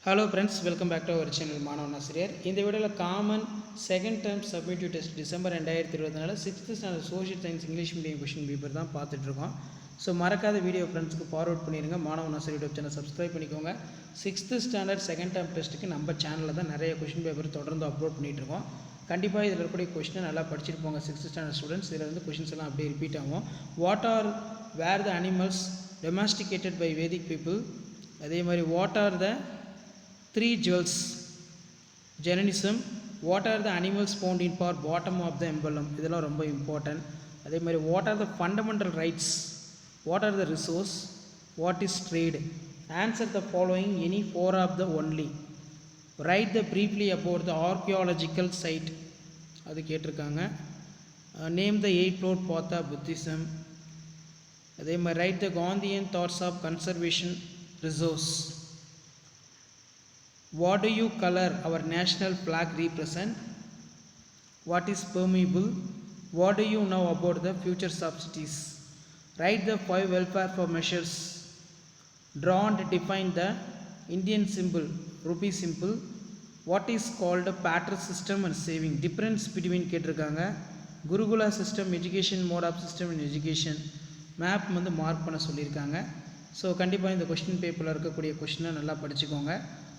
Hello friends, welcome back to our channel மாணவன் ஆசிரியர். இந்த வீடியோவில் common second term summative test December 2024 6th standard social science English medium question paper தான் பார்த்துட்ருக்கோம். So மறக்காத video ஃப்ரெண்ட்ஸ்க்கு ஃபார்வர்ட் பண்ணிடுங்க. மாணவன் ஆசிரியர் யூடியூப் சேனல் சப்ஸ்கிரைப் பண்ணிக்கோங்க. 6th ஸ்டாண்டர்ட் செகண்ட் டேர்ம் டெஸ்ட்டுக்கு நம்ம சேனலில் தான் நிறைய கொஷின் பேப்பர் தொடர்ந்து அப்லோட் பண்ணிகிட்ருக்கோம். கண்டிப்பாக இதில் இருக்கக்கூடிய கொஷினை நல்லா படிச்சுட்டு போங்க 6th ஸ்டாண்டர்ட் ஸ்டூடெண்ட்ஸ். இதில் வந்து கொஷின்ஸ் எல்லாம் அப்படியே ரிப்பீட் ஆகும். What are where the animals domesticated by Vedic people, அதே மாதிரி what are the three jewels Jainism, what are the animals found in far bottom of the emblem, இதெல்லாம் ரொம்ப important. அதே மாதிரி what are the fundamental rights, what are the resource, what is trade, answer the following any four of the only, write the briefly about the archaeological site, அது கேட்டிருக்காங்க. Name the 8 floor path of Buddhism. அதே மாதிரி write the Gandhian thoughts of conservation resource. What do you color our national flag represent? What is permeable? What do you know about the future of cities? Write the 5 welfare for measures. Draw and define the Indian symbol, rupee symbol. What is called a pattern system and saving? Difference between கேட்டிருக்காங்க. Gurukula system, education mode of system and education map வந்து mark பண்ண சொல்லியிருக்காங்க. So கண்டிப்பாக இந்த question பேப்பரில் இருக்கக்கூடிய கொஸ்டினை நல்லா படிச்சுக்கோங்க.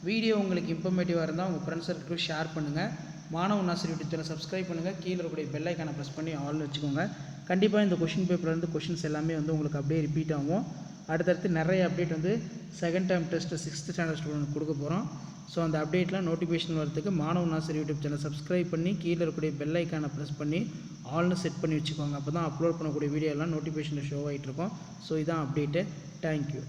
வீடியோ உங்களுக்கு இன்ஃபர்மேட்டிவாக இருந்தால் உங்கள் ஃப்ரெண்ட்ஸ் சர்க்கிளுக்கு ஷேர் பண்ணுங்கள். மாணவன் ஆசிரியர் யூடியூப் சேனல் சப்ஸ்கிரைப் பண்ணுங்கள். கீழே இருக்கக்கூடிய பெல் ஐக்கானை ப்ரெஸ் பண்ணி ஆல்னு வச்சுக்கோங்க. கண்டிப்பாக இந்த கொஸ்டின் பேப்பர்லேருந்து கொஸ்டின்ஸ் எல்லாமே வந்து உங்களுக்கு அப்படியே ரிப்பீட் ஆகும். அடுத்தடுத்து நிறைய அப்டேட் வந்து second term test 6th standard student கொடுக்க போகிறோம். ஸோ அந்த அப்டேட்லாம் நோட்டிஃபிகேஷன் வரதுக்கு மாணவன் ஆசிரியர் யூடியூப் சேனல் சப்ஸ்கிரைப் பண்ணி கீழே இருக்கக்கூடிய பெல் ஐக்கானை ப்ரெஸ் பண்ணி ஆல்னு செட் பண்ணி வச்சுக்கோங்க. அப்போ தான் அப்லோட் பண்ணக்கூடிய வீடியோலாம் நோட்டிஃபிகேஷனில் ஷோ ஆகிட்டு இருக்கும். ஸோ இதான் அப்டேட்டு. தேங்க்யூ.